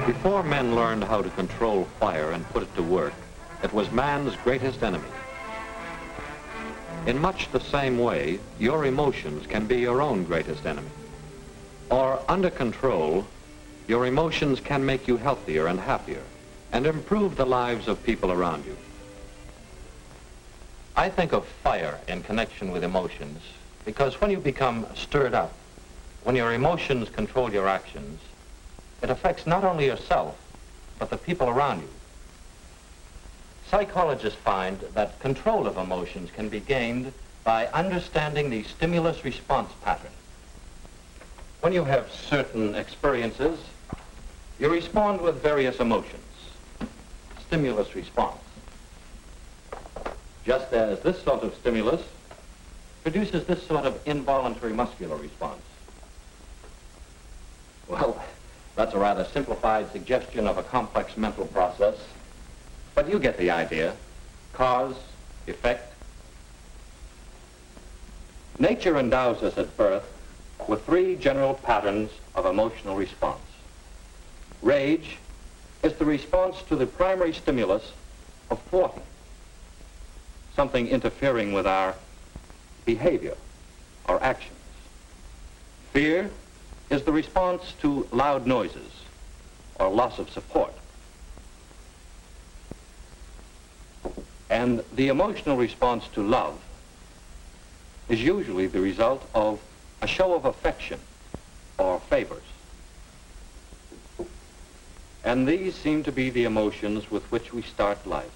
Before men learned how to control fire and put it to work, it was man's greatest enemy. In much the same way, your emotions can be your own greatest enemy. Or under control, your emotions can make you healthier and happier and improve the lives of people around you. I think of fire in connection with emotions because when you become stirred up, when your emotions control your actions, it affects not only yourself, but the people around you. Psychologists find that control of emotions can be gained by understanding the stimulus-response pattern. When you have certain experiences, you respond with various emotions. Stimulus-response. Just as this sort of stimulus produces this sort of involuntary muscular response. Well, that's a rather simplified suggestion of a complex mental process, but you get the idea. Cause, effect. Nature endows us at birth with three general patterns of emotional response. Rage is the response to the primary stimulus of thwarting, something interfering with our behavior or actions. Fear is the response to loud noises or loss of support. And the emotional response to love is usually the result of a show of affection or favors. And these seem to be the emotions with which we start life.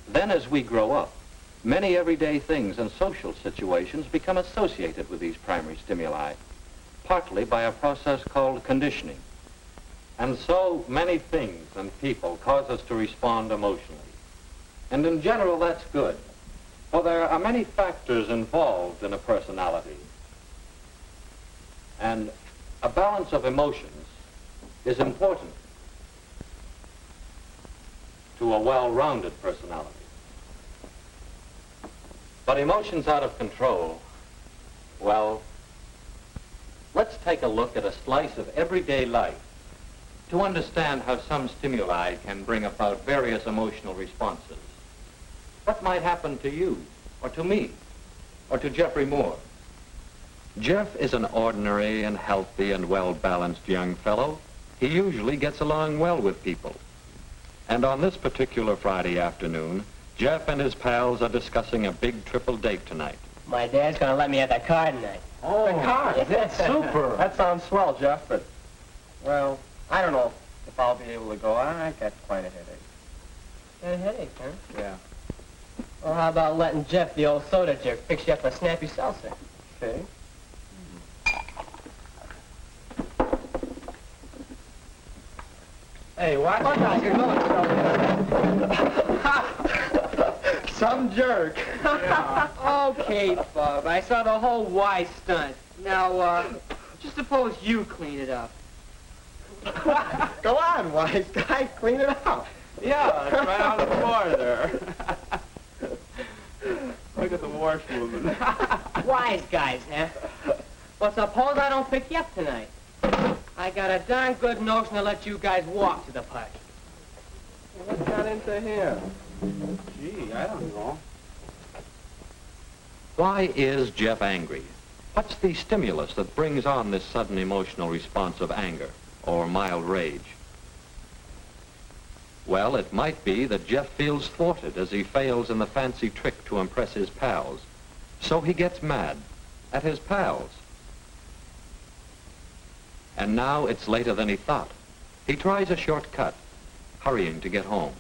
Then as we grow up, many everyday things and social situations become associated with these primary stimuli, partly by a process called conditioning. And so many things and people cause us to respond emotionally. And in general, that's good, for there are many factors involved in a personality. And a balance of emotions is important to a well-rounded personality. But emotions out of control, well, let's take a look at a slice of everyday life to understand how some stimuli can bring about various emotional responses. What might happen to you, or to me, or to Jeffrey Moore? Jeff is an ordinary and healthy and well-balanced young fellow. He usually gets along well with people. And on this particular Friday afternoon, Jeff and his pals are discussing a big triple date tonight. My dad's going to let me have the car tonight. Oh, the car? That's super. That sounds swell, Jeff, but, well, I don't know if I'll be able to go. I got quite a headache. Got a headache, huh? Yeah. Well, how about letting Jeff, the old soda jerk, fix you up a snappy seltzer? Okay. Hey, what? Some jerk. Yeah. Okay, Bub, I saw the whole Y stunt. Now, just suppose you clean it up. Go on, wise guy, clean it up. Yeah, it's right on the floor there. Look at the wash movement. Wise guys, huh? Well, suppose I don't pick you up tonight. I got a darn good notion to let you guys walk to the park. What got into him? Gee, I don't know. Why is Jeff angry? What's the stimulus that brings on this sudden emotional response of anger or mild rage? Well, it might be that Jeff feels thwarted as he fails in the fancy trick to impress his pals. So he gets mad at his pals. And now it's later than he thought. He tries a shortcut, hurrying to get home.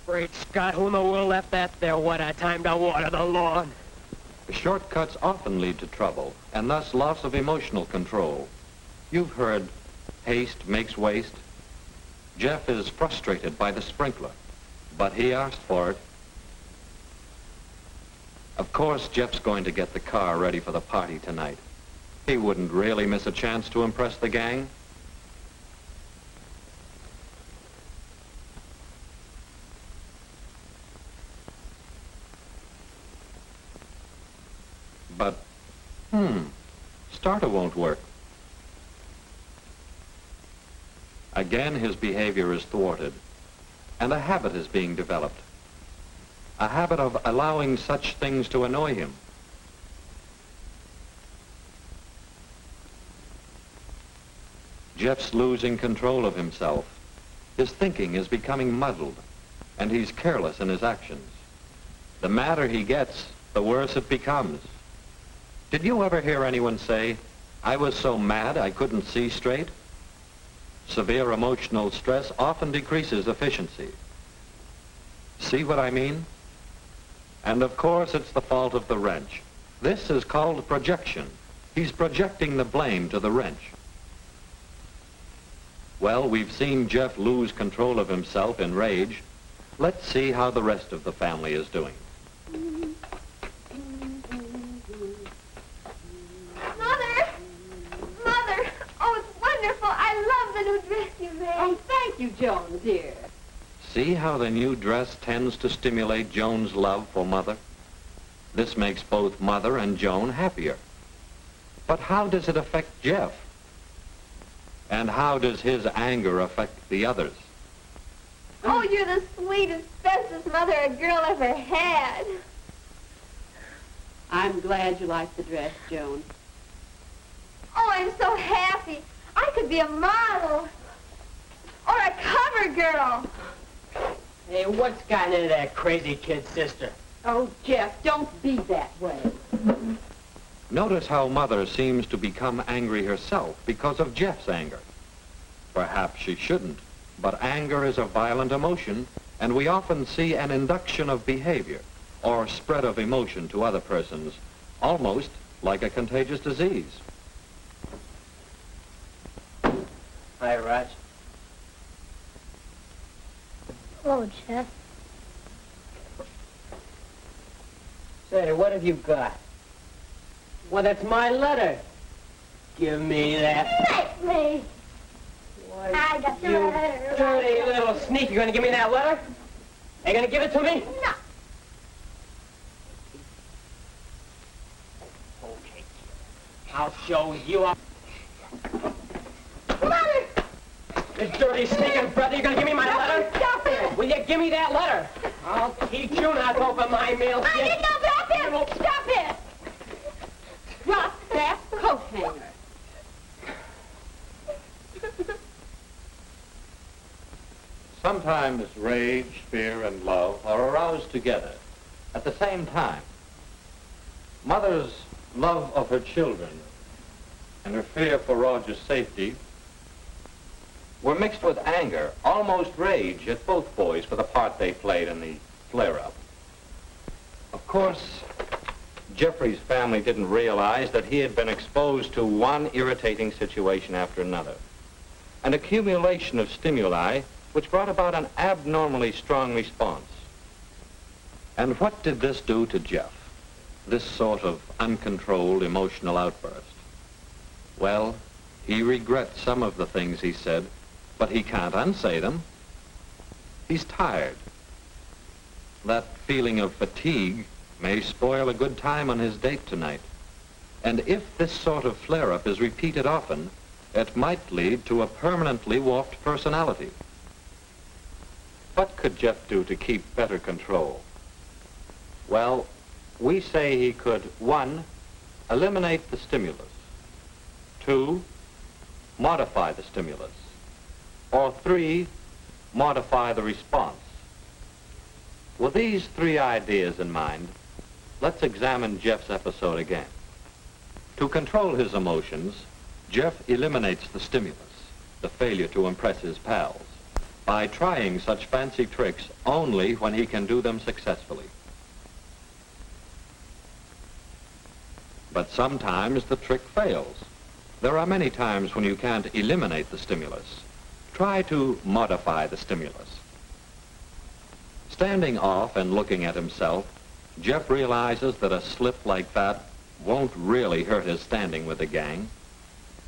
Great Scott, who in the world left that there? What a time to water the lawn. Shortcuts often lead to trouble, and thus loss of emotional control. You've heard, Haste makes waste. Jeff is frustrated by the sprinkler, but he asked for it. Of course, Jeff's going to get the car ready for the party tonight. He wouldn't really miss a chance to impress the gang. But, starter won't work. Again, his behavior is thwarted, and a habit is being developed. A habit of allowing such things to annoy him. Jeff's losing control of himself. His thinking is becoming muddled, and he's careless in his actions. The madder he gets, the worse it becomes. Did you ever hear anyone say, "I was so mad I couldn't see straight"? Severe emotional stress often decreases efficiency. See what I mean? And of course, it's the fault of the wrench. This is called projection. He's projecting the blame to the wrench. Well, we've seen Jeff lose control of himself in rage. Let's see how the rest of the family is doing. Mother, oh, it's wonderful. I love the new dress you made. Oh, thank you, Joan, dear. See how the new dress tends to stimulate Joan's love for Mother? This makes both Mother and Joan happier. But how does it affect Jeff? And how does his anger affect the others? Oh, you're the sweetest, bestest mother a girl ever had. I'm glad you like the dress, Joan. Oh, I'm so happy. I could be a model. Or a cover girl. Hey, what's gotten into that crazy kid's sister? Oh, Jeff, don't be that way. Notice how Mother seems to become angry herself because of Jeff's anger. Perhaps she shouldn't, but anger is a violent emotion, and we often see an induction of behavior or spread of emotion to other persons, almost like a contagious disease. Hi, Raj. Hello, Jeff. Say, what have you got? Well, that's my letter. Give me that. Let me. Why, I got the you letter. dirty little sneak. You gonna give me that letter? Are you gonna give it to me? No. Okay. I'll show you up. Mother! You dirty sneaking brother, you gonna give me my letter? Stop it! Will you give me that letter? I'll teach you not to open my mail. I didn't know about this! Stop it! Drop that coat hanger. Sometimes rage, fear, and love are aroused together at the same time. Mother's love of her children and her fear for Roger's safety were mixed with anger, almost rage, at both boys for the part they played in the flare-up. Of course, Jeffrey's family didn't realize that he had been exposed to one irritating situation after another, an accumulation of stimuli which brought about an abnormally strong response. And what did this do to Jeff, this sort of uncontrolled emotional outburst? Well, he regrets some of the things he said, but he can't unsay them. He's tired. That feeling of fatigue may spoil a good time on his date tonight. And if this sort of flare-up is repeated often, it might lead to a permanently warped personality. What could Jeff do to keep better control? Well, we say he could, 1, eliminate the stimulus, 2, modify the stimulus, or 3, modify the response. With these 3 ideas in mind, let's examine Jeff's episode again. To control his emotions, Jeff eliminates the stimulus, the failure to impress his pals, by trying such fancy tricks only when he can do them successfully. But sometimes the trick fails. There are many times when you can't eliminate the stimulus. Try to modify the stimulus. Standing off and looking at himself, Jeff realizes that a slip like that won't really hurt his standing with the gang.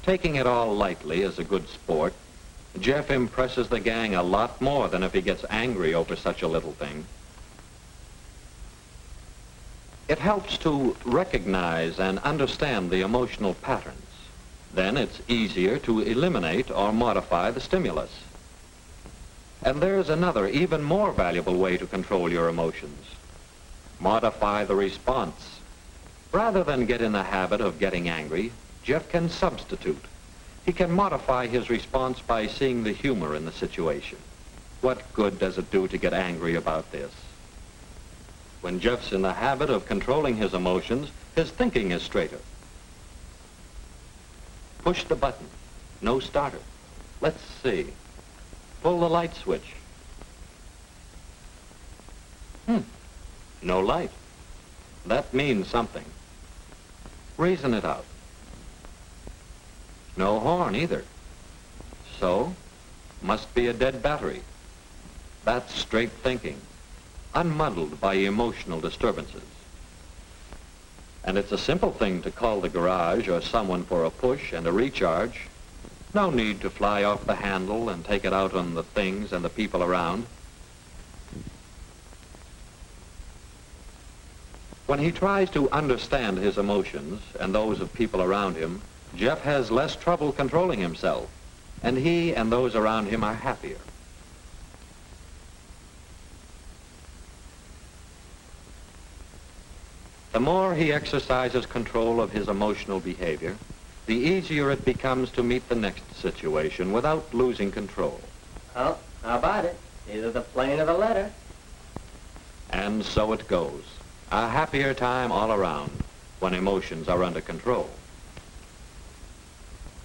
Taking it all lightly as a good sport, Jeff impresses the gang a lot more than if he gets angry over such a little thing. It helps to recognize and understand the emotional patterns. Then it's easier to eliminate or modify the stimulus. And there's another, even more valuable way to control your emotions. Modify the response. Rather than get in the habit of getting angry, Jeff can substitute. He can modify his response by seeing the humor in the situation. What good does it do to get angry about this? When Jeff's in the habit of controlling his emotions, his thinking is straighter. Push the button. No starter. Let's see. Pull the light switch. No light. That means something. Reason it out. No horn either. So, must be a dead battery. That's straight thinking, unmuddled by emotional disturbances. And it's a simple thing to call the garage or someone for a push and a recharge. No need to fly off the handle and take it out on the things and the people around. When he tries to understand his emotions and those of people around him, Jeff has less trouble controlling himself, and he and those around him are happier. The more he exercises control of his emotional behavior, the easier it becomes to meet the next situation without losing control. Well, how about it? Either the plane or the letter. And so it goes. A happier time all around when emotions are under control.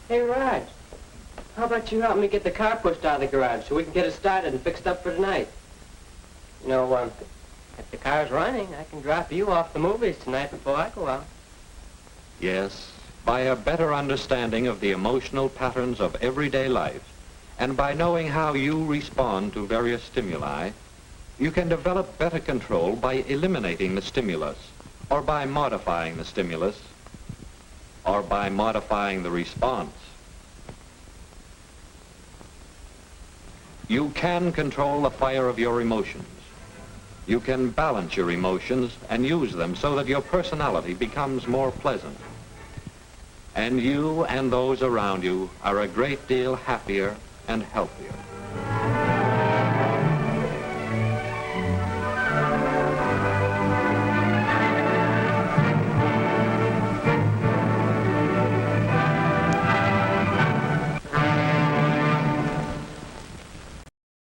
Hey, Raj, how about you help me get the car pushed out of the garage so we can get it started and fixed up for tonight? You know, if the car's running, I can drop you off the movies tonight before I go out. Yes, by a better understanding of the emotional patterns of everyday life, and by knowing how you respond to various stimuli, you can develop better control by eliminating the stimulus, or by modifying the stimulus, or by modifying the response. You can control the fire of your emotions. You can balance your emotions and use them so that your personality becomes more pleasant. And you and those around you are a great deal happier and healthier.